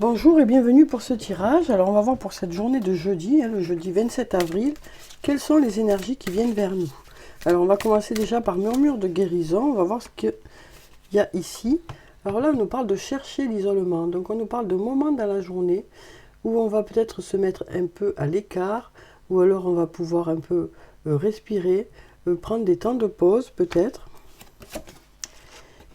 Bonjour et bienvenue pour ce tirage. Alors on va voir pour cette journée de jeudi, le jeudi 27 avril, quelles sont les énergies qui viennent vers nous. Alors on va commencer déjà par murmure de guérison, on va voir ce qu'il y a ici. Alors là on nous parle de chercher l'isolement, donc on nous parle de moments dans la journée où on va peut-être se mettre un peu à l'écart, ou alors on va pouvoir un peu respirer, prendre des temps de pause peut-être.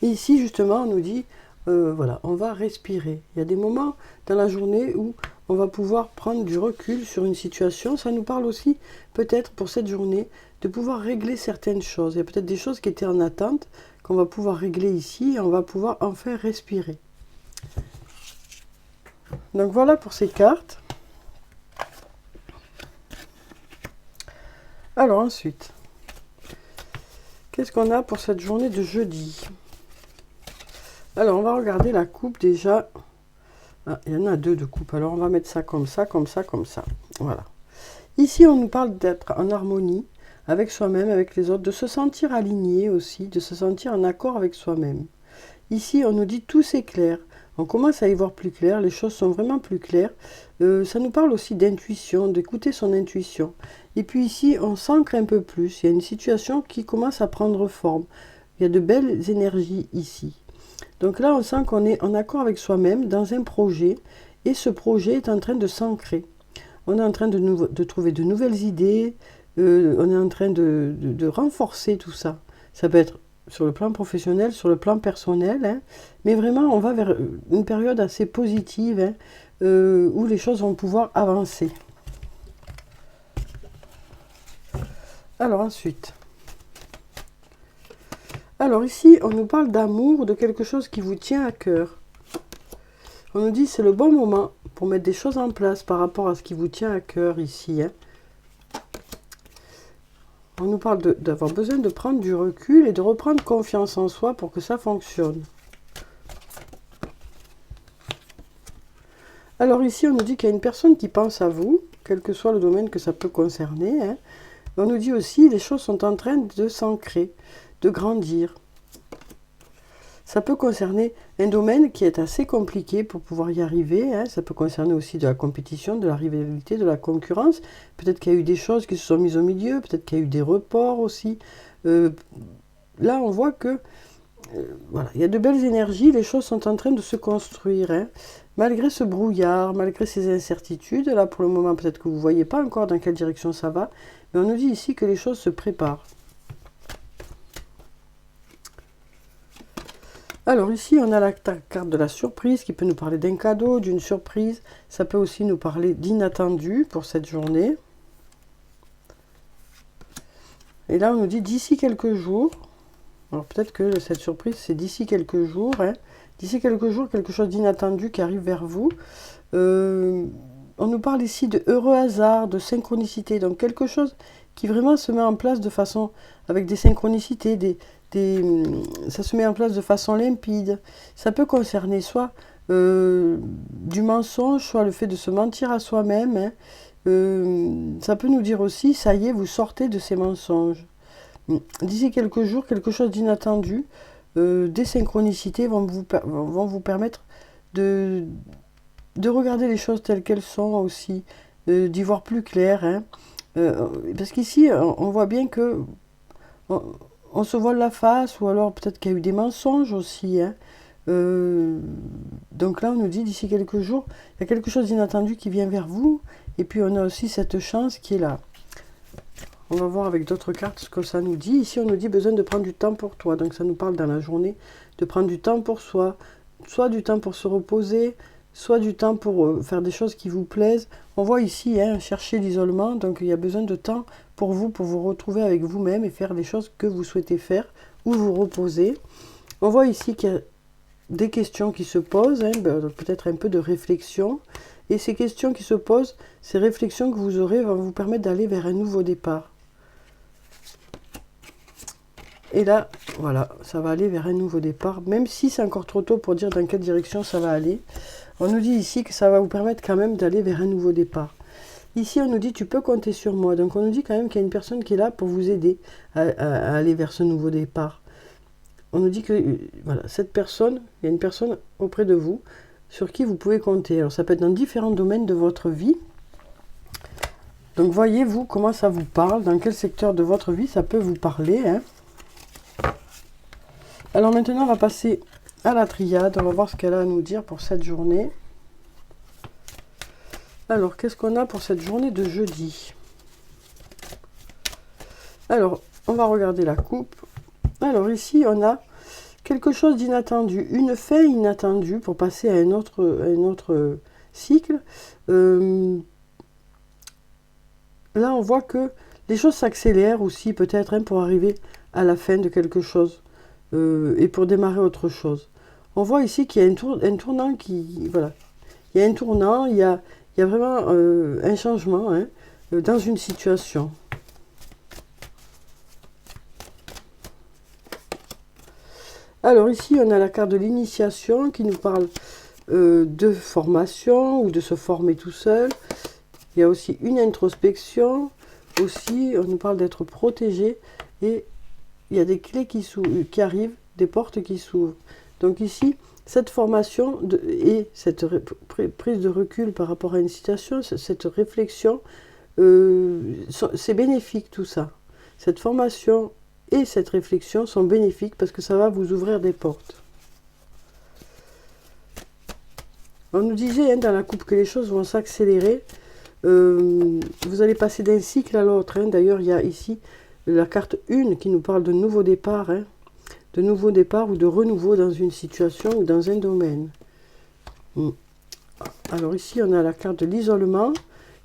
Et ici justement on nous dit voilà, on va respirer. Il y a des moments dans la journée où on va pouvoir prendre du recul sur une situation. Ça nous parle aussi, peut-être pour cette journée, de pouvoir régler certaines choses. Il y a peut-être des choses qui étaient en attente, qu'on va pouvoir régler ici, et on va pouvoir enfin respirer. Donc voilà pour ces cartes. Alors ensuite, qu'est-ce qu'on a pour cette journée de jeudi ? Alors, on va regarder la coupe déjà. Ah, il y en a deux de coupe. Alors, on va mettre ça comme ça, comme ça, comme ça. Voilà. Ici, on nous parle d'être en harmonie avec soi-même, avec les autres, de se sentir aligné aussi, de se sentir en accord avec soi-même. Ici, on nous dit tout s'éclaire. On commence à y voir plus clair. Les choses sont vraiment plus claires. Ça nous parle aussi d'intuition, d'écouter son intuition. Et puis ici, on s'ancre un peu plus. Il y a une situation qui commence à prendre forme. Il y a de belles énergies ici. Donc là, on sent qu'on est en accord avec soi-même dans un projet et ce projet est en train de s'ancrer. On est en train de trouver de nouvelles idées, on est en train de renforcer tout ça. Ça peut être sur le plan professionnel, sur le plan personnel, mais vraiment, on va vers une période assez positive où les choses vont pouvoir avancer. Alors ensuite... Alors ici, on nous parle d'amour, de quelque chose qui vous tient à cœur. On nous dit c'est le bon moment pour mettre des choses en place par rapport à ce qui vous tient à cœur ici. On nous parle d'avoir besoin de prendre du recul et de reprendre confiance en soi pour que ça fonctionne. Alors ici, on nous dit qu'il y a une personne qui pense à vous, quel que soit le domaine que ça peut concerner. On nous dit aussi les choses sont en train de s'ancrer, de grandir. Ça peut concerner un domaine qui est assez compliqué pour pouvoir y arriver. Ça peut concerner aussi de la compétition, de la rivalité, de la concurrence. Peut-être qu'il y a eu des choses qui se sont mises au milieu, peut-être qu'il y a eu des reports aussi. Là, on voit que voilà, il y a de belles énergies, les choses sont en train de se construire. Malgré ce brouillard, malgré ces incertitudes, là pour le moment peut-être que vous ne voyez pas encore dans quelle direction ça va, mais on nous dit ici que les choses se préparent. Alors ici, on a la carte de la surprise qui peut nous parler d'un cadeau, d'une surprise. Ça peut aussi nous parler d'inattendu pour cette journée. Et là, on nous dit d'ici quelques jours. Alors peut-être que cette surprise, c'est d'ici quelques jours. D'ici quelques jours, quelque chose d'inattendu qui arrive vers vous. On nous parle ici de heureux hasard, de synchronicité. Donc quelque chose qui vraiment se met en place de façon, avec des synchronicités, ça se met en place de façon limpide. Ça peut concerner soit du mensonge, soit le fait de se mentir à soi-même. Ça peut nous dire aussi, ça y est, vous sortez de ces mensonges. D'ici quelques jours, quelque chose d'inattendu, des synchronicités vont vous permettre de regarder les choses telles qu'elles sont aussi, d'y voir plus clair. Parce qu'ici, on voit bien que on se voile la face, ou alors peut-être qu'il y a eu des mensonges aussi. Donc là, on nous dit d'ici quelques jours, il y a quelque chose d'inattendu qui vient vers vous. Et puis on a aussi cette chance qui est là. On va voir avec d'autres cartes ce que ça nous dit. Ici, on nous dit besoin de prendre du temps pour toi. Donc ça nous parle dans la journée de prendre du temps pour soi. Soit du temps pour se reposer, soit du temps pour faire des choses qui vous plaisent. On voit ici, chercher l'isolement. Donc il y a besoin de temps pour vous retrouver avec vous-même et faire des choses que vous souhaitez faire ou vous reposer. On voit ici qu'il y a des questions qui se posent, peut-être un peu de réflexion. Et ces questions qui se posent, ces réflexions que vous aurez vont vous permettre d'aller vers un nouveau départ. Et là, voilà, ça va aller vers un nouveau départ, même si c'est encore trop tôt pour dire dans quelle direction ça va aller. On nous dit ici que ça va vous permettre quand même d'aller vers un nouveau départ. Ici, on nous dit, tu peux compter sur moi. Donc, on nous dit quand même qu'il y a une personne qui est là pour vous aider à aller vers ce nouveau départ. On nous dit que, voilà, cette personne, il y a une personne auprès de vous sur qui vous pouvez compter. Alors ça peut être dans différents domaines de votre vie. Donc voyez-vous comment ça vous parle, dans quel secteur de votre vie ça peut vous parler. Hein. Alors maintenant on va passer à la triade, on va voir ce qu'elle a à nous dire pour cette journée. Alors qu'est-ce qu'on a pour cette journée de jeudi? Alors on va regarder la coupe. Alors ici on a quelque chose d'inattendu, une fin inattendue pour passer à un autre cycle. Là, on voit que les choses s'accélèrent aussi, peut-être, hein, pour arriver à la fin de quelque chose et pour démarrer autre chose. On voit ici qu'il y a un tournant qui... Voilà. Il y a un tournant, il y a vraiment un changement hein, dans une situation. Alors ici, on a la carte de l'initiation qui nous parle de formation ou de se former tout seul. Il y a aussi une introspection. Aussi, on nous parle d'être protégé. Et il y a des clés qui arrivent, des portes qui s'ouvrent. Donc ici, cette formation et cette prise de recul par rapport à une situation, cette réflexion, c'est bénéfique tout ça. Cette formation et cette réflexion sont bénéfiques parce que ça va vous ouvrir des portes. On nous disait hein, dans la coupe que les choses vont s'accélérer. Vous allez passer d'un cycle à l'autre. Hein. D'ailleurs, il y a ici la carte 1 qui nous parle de nouveau départ. Hein. De nouveau départ ou de renouveau dans une situation ou dans un domaine. Alors ici, on a la carte de l'isolement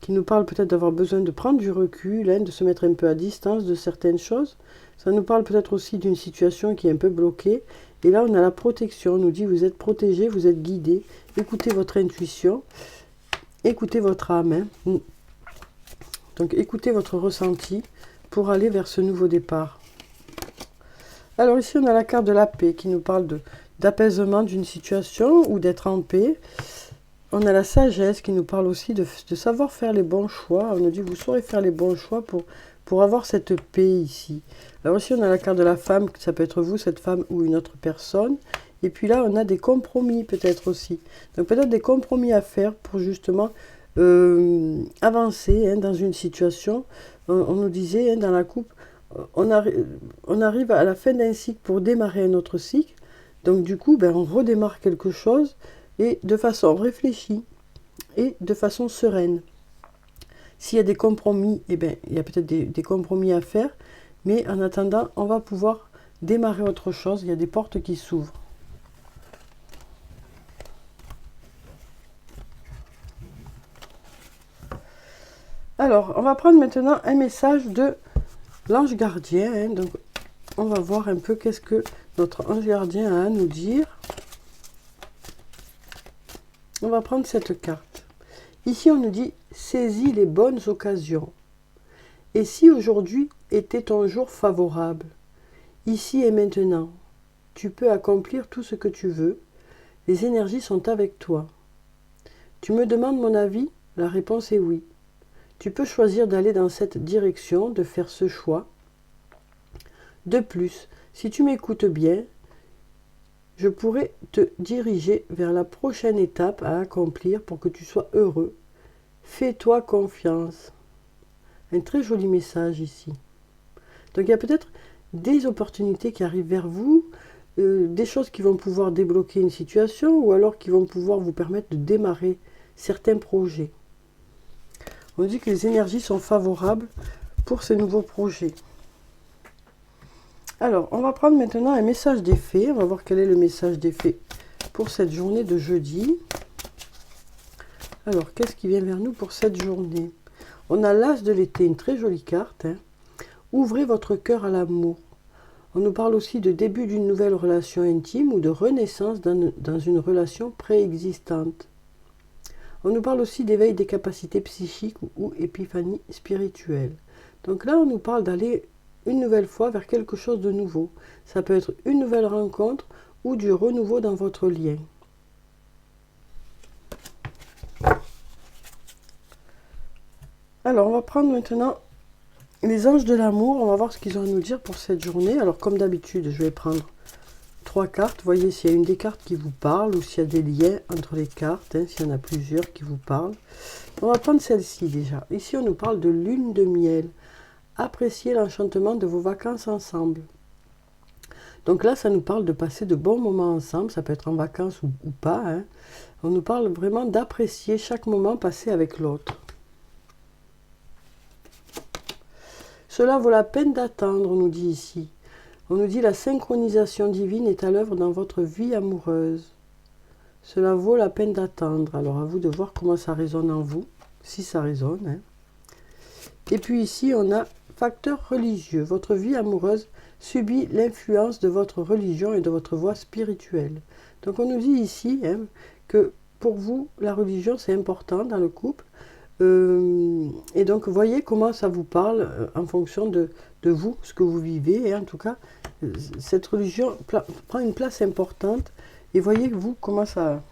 qui nous parle peut-être d'avoir besoin de prendre du recul, hein, de se mettre un peu à distance de certaines choses. Ça nous parle peut-être aussi d'une situation qui est un peu bloquée. Et là, on a la protection. On nous dit vous êtes protégé, vous êtes guidé. Écoutez votre intuition. Écoutez votre âme. Hein. Donc écoutez votre ressenti pour aller vers ce nouveau départ. Alors ici on a la carte de la paix qui nous parle d'apaisement d'une situation ou d'être en paix. On a la sagesse qui nous parle aussi de savoir faire les bons choix. On nous dit vous saurez faire les bons choix pour avoir cette paix ici. Alors ici on a la carte de la femme, ça peut être vous, cette femme ou une autre personne. Et puis là, on a des compromis peut-être aussi. Donc peut-être des compromis à faire pour justement avancer hein, dans une situation. On nous disait hein, dans la coupe, on arrive à la fin d'un cycle pour démarrer un autre cycle. Donc du coup, on redémarre quelque chose et de façon réfléchie et de façon sereine. S'il y a des compromis, il y a peut-être des compromis à faire. Mais en attendant, on va pouvoir démarrer autre chose. Il y a des portes qui s'ouvrent. Alors, on va prendre maintenant un message de l'ange gardien. Hein. Donc, on va voir un peu qu'est-ce que notre ange gardien a à nous dire. On va prendre cette carte. Ici, on nous dit « Saisis les bonnes occasions ». Et si aujourd'hui était ton jour favorable, ici et maintenant, tu peux accomplir tout ce que tu veux. Les énergies sont avec toi. Tu me demandes mon avis? La réponse est oui. Tu peux choisir d'aller dans cette direction, de faire ce choix. De plus, si tu m'écoutes bien, je pourrais te diriger vers la prochaine étape à accomplir pour que tu sois heureux. Fais-toi confiance. Un très joli message ici. Donc il y a peut-être des opportunités qui arrivent vers vous, des choses qui vont pouvoir débloquer une situation ou alors qui vont pouvoir vous permettre de démarrer certains projets. On dit que les énergies sont favorables pour ces nouveaux projets. Alors, on va prendre maintenant un message des fées. On va voir quel est le message des fées pour cette journée de jeudi. Alors, qu'est-ce qui vient vers nous pour cette journée? On a l'as de l'été, une très jolie carte. Hein. Ouvrez votre cœur à l'amour. On nous parle aussi de début d'une nouvelle relation intime ou de renaissance dans une relation préexistante. On nous parle aussi d'éveil des capacités psychiques ou épiphanie spirituelle. Donc là, on nous parle d'aller une nouvelle fois vers quelque chose de nouveau. Ça peut être une nouvelle rencontre ou du renouveau dans votre lien. Alors, on va prendre maintenant les anges de l'amour. On va voir ce qu'ils ont à nous dire pour cette journée. Alors, comme d'habitude, je vais prendre 3 cartes, voyez s'il y a une des cartes qui vous parle ou s'il y a des liens entre les cartes, hein, s'il y en a plusieurs qui vous parlent. On va prendre celle-ci déjà. Ici, on nous parle de lune de miel. Appréciez l'enchantement de vos vacances ensemble. Donc là, ça nous parle de passer de bons moments ensemble, ça peut être en vacances ou pas. Hein. On nous parle vraiment d'apprécier chaque moment passé avec l'autre. Cela vaut la peine d'attendre, on nous dit ici. On nous dit la synchronisation divine est à l'œuvre dans votre vie amoureuse. Cela vaut la peine d'attendre. Alors à vous de voir comment ça résonne en vous, si ça résonne. Hein. Et puis ici, on a facteur religieux. Votre vie amoureuse subit l'influence de votre religion et de votre voie spirituelle. Donc on nous dit ici hein, que pour vous, la religion c'est important dans le couple. Et donc voyez comment ça vous parle en fonction de vous, ce que vous vivez. Et en tout cas, cette religion prend une place importante. Et voyez vous comment ça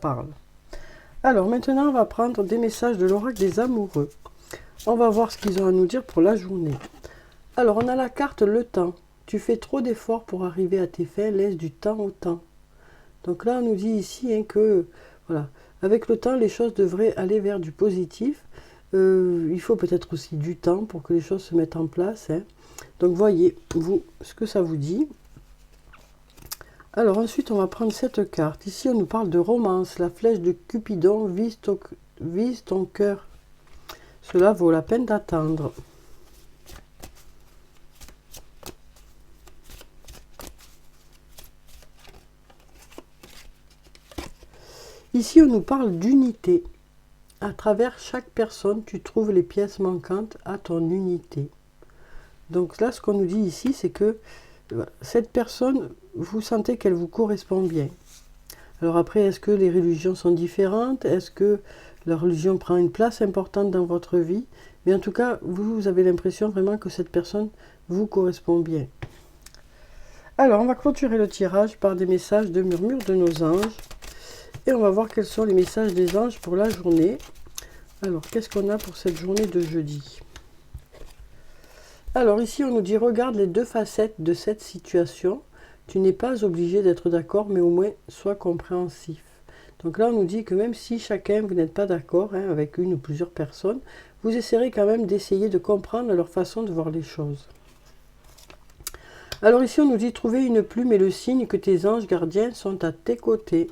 parle. Alors maintenant, on va prendre des messages de l'oracle des amoureux. On va voir ce qu'ils ont à nous dire pour la journée. Alors, on a la carte le temps. Tu fais trop d'efforts pour arriver à tes fins, laisse du temps au temps. Donc là, on nous dit ici hein, que, voilà, avec le temps, les choses devraient aller vers du positif. Il faut peut-être aussi du temps pour que les choses se mettent en place. Hein. Donc, voyez, vous, ce que ça vous dit. Alors, ensuite, on va prendre cette carte. Ici, on nous parle de romance. La flèche de Cupidon vise ton cœur. Cela vaut la peine d'attendre. Ici, on nous parle d'unité. À travers chaque personne, tu trouves les pièces manquantes à ton unité. Donc là, ce qu'on nous dit ici, c'est que cette personne, vous sentez qu'elle vous correspond bien. Alors après, est-ce que les religions sont différentes? Est-ce que la religion prend une place importante dans votre vie? Mais en tout cas, vous avez l'impression vraiment que cette personne vous correspond bien. Alors, on va clôturer le tirage par des messages de murmure de nos anges. Et on va voir quels sont les messages des anges pour la journée. Alors, qu'est-ce qu'on a pour cette journée de jeudi? Alors ici, on nous dit, regarde les deux facettes de cette situation. Tu n'es pas obligé d'être d'accord, mais au moins, sois compréhensif. Donc là, on nous dit que même si chacun, vous n'êtes pas d'accord hein, avec une ou plusieurs personnes, vous essaierez quand même d'essayer de comprendre leur façon de voir les choses. Alors ici, on nous dit, trouver une plume et le signe que tes anges gardiens sont à tes côtés.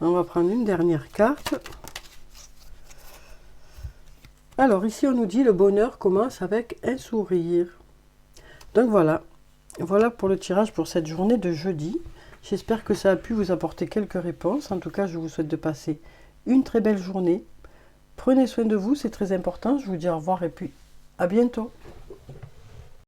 On va prendre une dernière carte. Alors ici, on nous dit, le bonheur commence avec un sourire. Donc voilà. Voilà pour le tirage pour cette journée de jeudi. J'espère que ça a pu vous apporter quelques réponses. En tout cas, je vous souhaite de passer une très belle journée. Prenez soin de vous, c'est très important. Je vous dis au revoir et puis à bientôt.